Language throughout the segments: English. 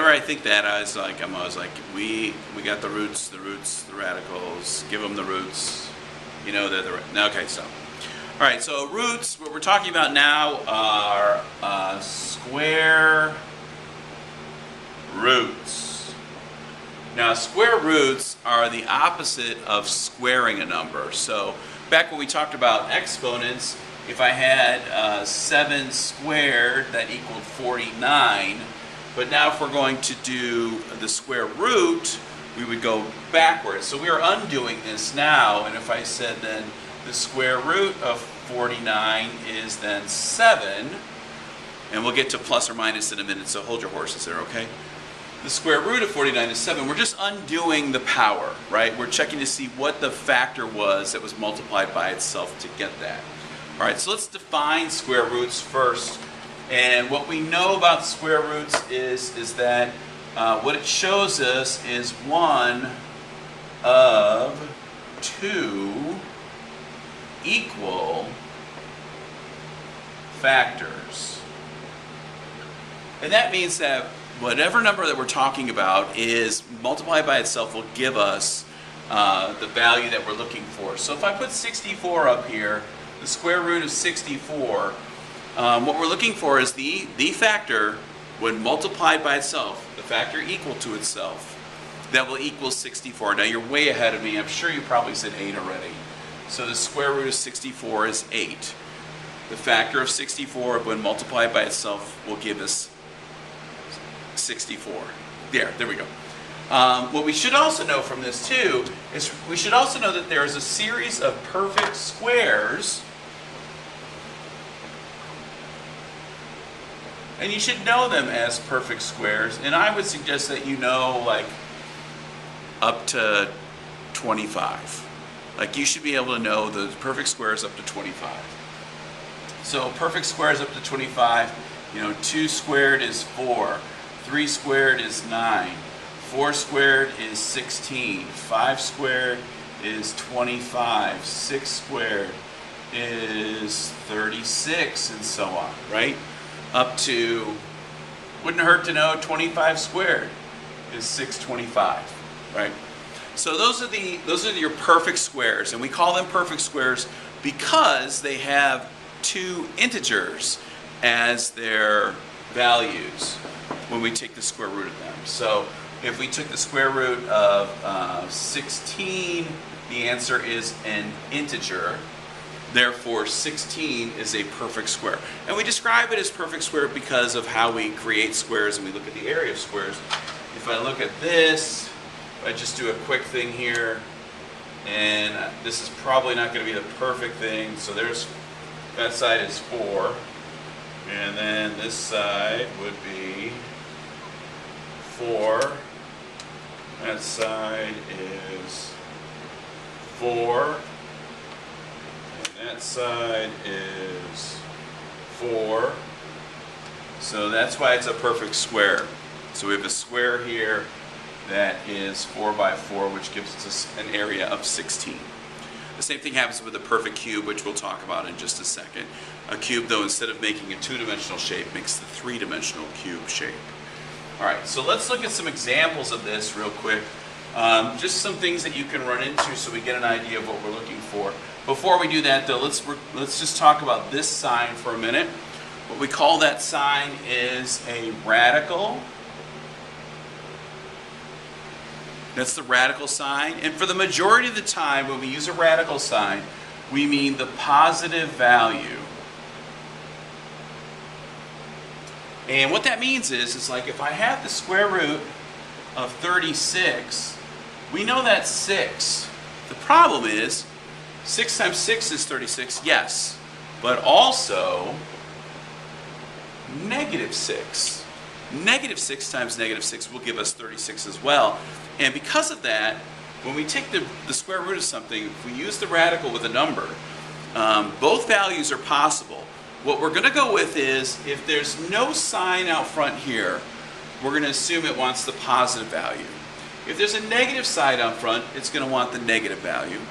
whenever I think that, I'm always like, we got the roots, the radicals, give them the roots. You know, they're the, okay, so. All right, so roots, what we're talking about now are square roots. Now, square roots are the opposite of squaring a number. So back when we talked about exponents, if I had 7 squared, that equaled 49. But now if we're going to do the square root, we would go backwards. So we are undoing this now, and if I said then the square root of 49 is then 7, and we'll get to plus or minus in a minute, so hold your horses there, okay? The square root of 49 is 7. We're just undoing the power, right? We're checking to see what the factor was that was multiplied by itself to get that. All right, so let's define square roots first. And what we know about square roots is that what it shows us is one of 2 equal factors. And that means that whatever number that we're talking about is multiplied by itself will give us the value that we're looking for. So if I put 64 up here, the square root of 64, what we're looking for is the factor, when multiplied by itself, the factor equal to itself, that will equal 64. Now you're way ahead of me. I'm sure you probably said 8 already. So the square root of 64 is 8. The factor of 64, when multiplied by itself, will give us 64. There we go. What we should also know from this too is we should also know that there is a series of perfect squares, and you should know them as perfect squares. And I would suggest that you know like up to 25. Like you should be able to know the perfect squares up to 25. So perfect squares up to 25, 2 squared is 4, 3 squared is 9, 4 squared is 16, 5 squared is 25, 6 squared is 36, and so on, right? Up to, wouldn't hurt to know 25 squared is 625, right? So those are your perfect squares, and we call them perfect squares because they have 2 integers as their values when we take the square root of them. So if we took the square root of 16, the answer is an integer. Therefore, 16 is a perfect square. And we describe it as perfect square because of how we create squares and we look at the area of squares. If I look at this, I just do a quick thing here, and this is probably not going to be the perfect thing. So that side is 4, and then this side would be 4. That side is 4, and that side is 4. So that's why it's a perfect square. So we have a square here that is 4 by 4, which gives us an area of 16. The same thing happens with a perfect cube, which we'll talk about in just a second. A cube, though, instead of making a 2-dimensional shape, makes the 3-dimensional cube shape. All right, so let's look at some examples of this real quick. Just some things that you can run into so we get an idea of what we're looking for. Before we do that, though, let's just talk about this sign for a minute. What we call that sign is a radical. That's the radical sign. And for the majority of the time, when we use a radical sign, we mean the positive value. And what that means is like if I have the square root of 36, we know that's 6. The problem is, 6 times 6 is 36, yes. But also, negative 6. Negative 6 times negative 6 will give us 36 as well. And because of that, when we take the square root of something, if we use the radical with a number, both values are possible. What we're going to go with is, if there's no sign out front here, we're going to assume it wants the positive value. If there's a negative sign out front, it's going to want the negative value.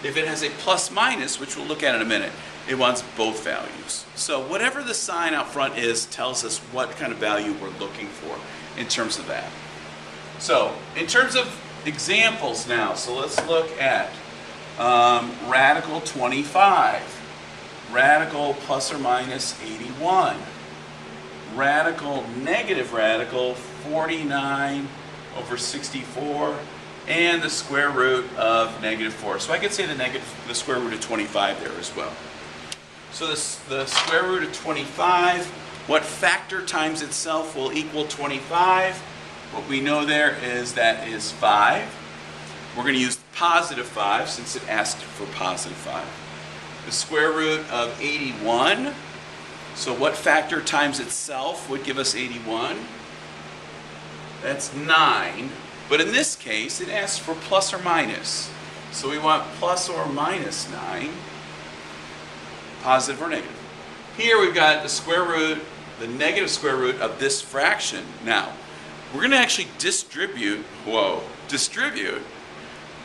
If it has a plus minus, which we'll look at in a minute, it wants both values. So whatever the sign out front is tells us what kind of value we're looking for. in terms of that. So in terms of examples now, so let's look at radical 25, radical plus or minus 81, radical negative radical 49 over 64, and the square root of negative 4. So I could say the square root of 25 there as well. So the square root of 25, what factor times itself will equal 25? What we know there is that is 5. We're going to use positive 5 since it asked for positive 5. The square root of 81, so what factor times itself would give us 81? That's 9. But in this case, it asks for plus or minus. So we want plus or minus 9, positive or negative. Here we've got the square root, the negative square root of this fraction. Now, we're going to actually distribute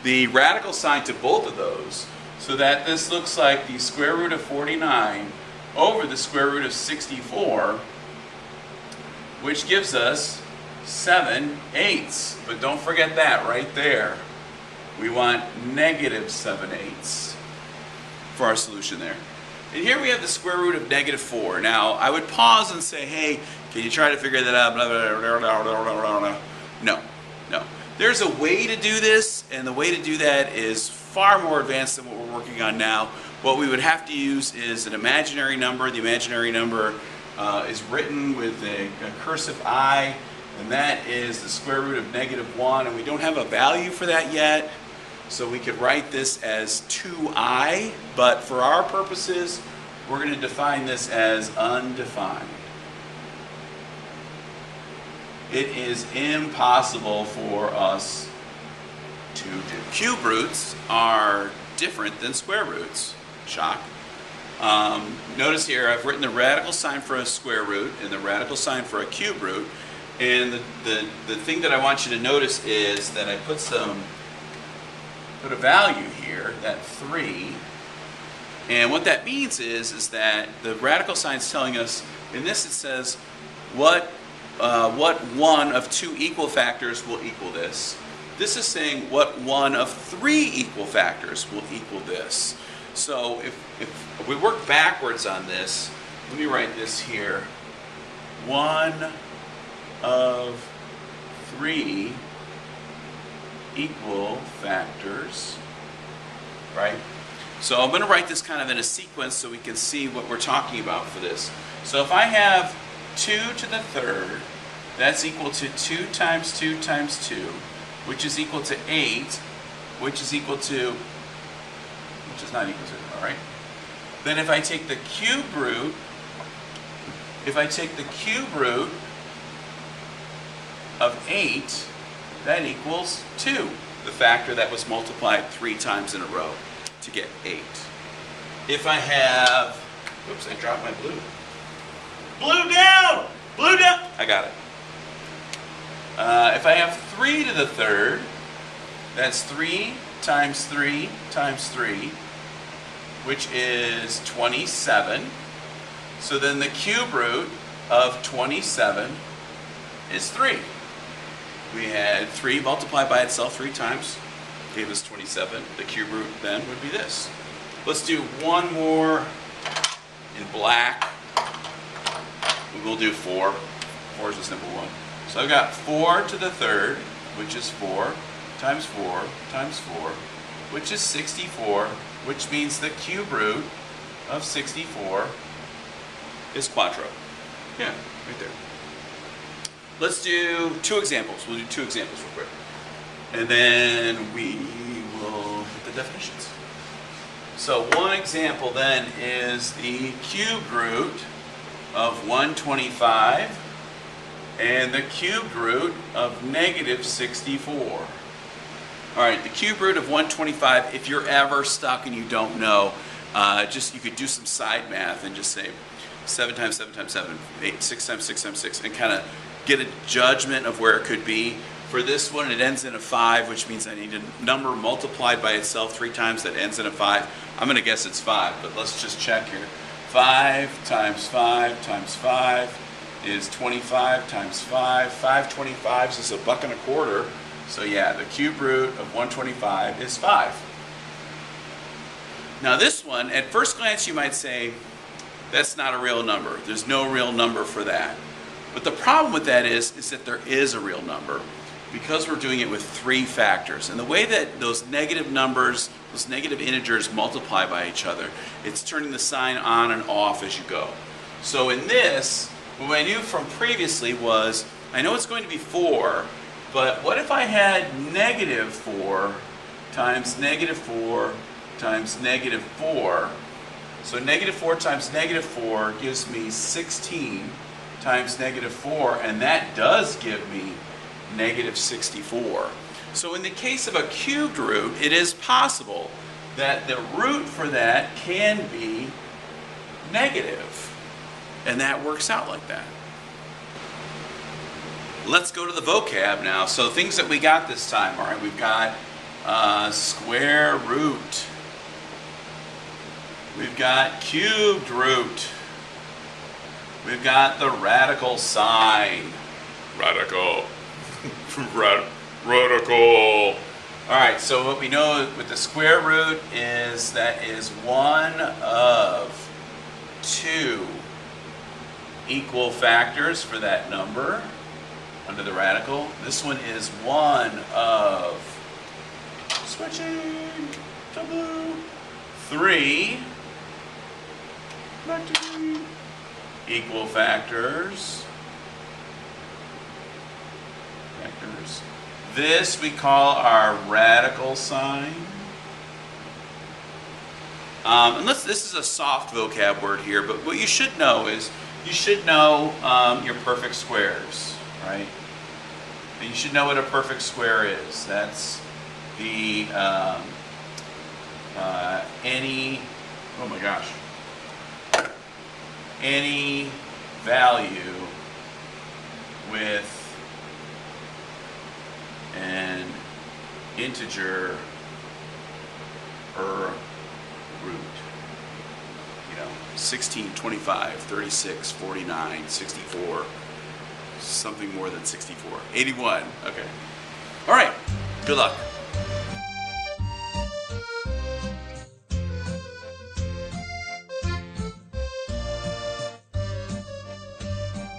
the radical sign to both of those so that this looks like the square root of 49 over the square root of 64, which gives us 7/8. But don't forget that right there. We want negative 7/8 for our solution there. And here we have the square root of negative 4. Now, I would pause and say, hey, can you try to figure that out? No. There's a way to do this, and the way to do that is far more advanced than what we're working on now. What we would have to use is an imaginary number. The imaginary number is written with a cursive I, and that is the square root of negative 1, and we don't have a value for that yet. So we could write this as 2i, but for our purposes, we're going to define this as undefined. It is impossible for us to do. Cube roots are different than square roots. Shock. Notice here I've written the radical sign for a square root and the radical sign for a cube root. And the thing that I want you to notice is that I put a value here, that 3. And what that means is that the radical sign is telling us, in this it says, what one of 2 equal factors will equal this. This is saying what one of 3 equal factors will equal this. So if we work backwards on this, let me write this here. 1 of 3 equal factors, right? So I'm going to write this kind of in a sequence so we can see what we're talking about for this. So if I have 2 to the third, that's equal to 2 times 2 times 2, which is equal to 8, which is not equal to, all right? Then if I take the cube root, of 8, that equals 2, the factor that was multiplied 3 times in a row to get 8. If I have, oops, I dropped my blue. Blue down! Blue down! I got it. If I have 3 to the third, that's 3 times 3 times 3, which is 27. So then the cube root of 27 is 3. We had 3 multiplied by itself 3 times, gave us 27. The cube root then would be this. Let's do one more in black. We'll do 4. 4 is a simple one. So I've got 4 to the third, which is 4 times 4 times 4, which is 64, which means the cube root of 64 is quadro. Yeah, right there. Let's do 2 examples. We'll do 2 examples real quick. And then we will hit the definitions. So one example then is the cube root of 125 and the cube root of negative 64. All right, the cube root of 125, if you're ever stuck and you don't know, you could do some side math and just say 7 times 7 times 7, 8, 6 times 6 times 6, and kind of get a judgment of where it could be. For this one, it ends in a 5, which means I need a number multiplied by itself 3 times that ends in a 5. I'm going to guess it's 5, but let's just check here. 5 times 5 times 5 is 25 times 5. 5 25s is $1.25. So yeah, the cube root of 125 is 5. Now this one, at first glance you might say, that's not a real number. There's no real number for that. But the problem with that is that there is a real number because we're doing it with 3 factors. And the way that those negative numbers, those negative integers multiply by each other, it's turning the sign on and off as you go. So in this, what I knew from previously was, I know it's going to be 4, but what if I had negative 4 times negative 4 times negative 4? So negative 4 times negative 4 gives me 16 times negative 4, and that does give me negative 64. So in the case of a cubed root, it is possible that the root for that can be negative. And that works out like that. Let's go to the vocab now. So things that we got this time. All right, we've got square root. We've got cubed root. We've got the radical sign. Radical. Radical. All right, so what we know with the square root is that is 1 of 2 equal factors for that number under the radical. This one is 1 of, switching to blue, 3 equal factors. This we call our radical sign. And this is a soft vocab word here, but what you should know is you should know your perfect squares, right? And you should know what a perfect square is. That's the any value with an integer per root. 16, 25, 36, 49, 64, something more than 64. 81. Okay. All right. Good luck.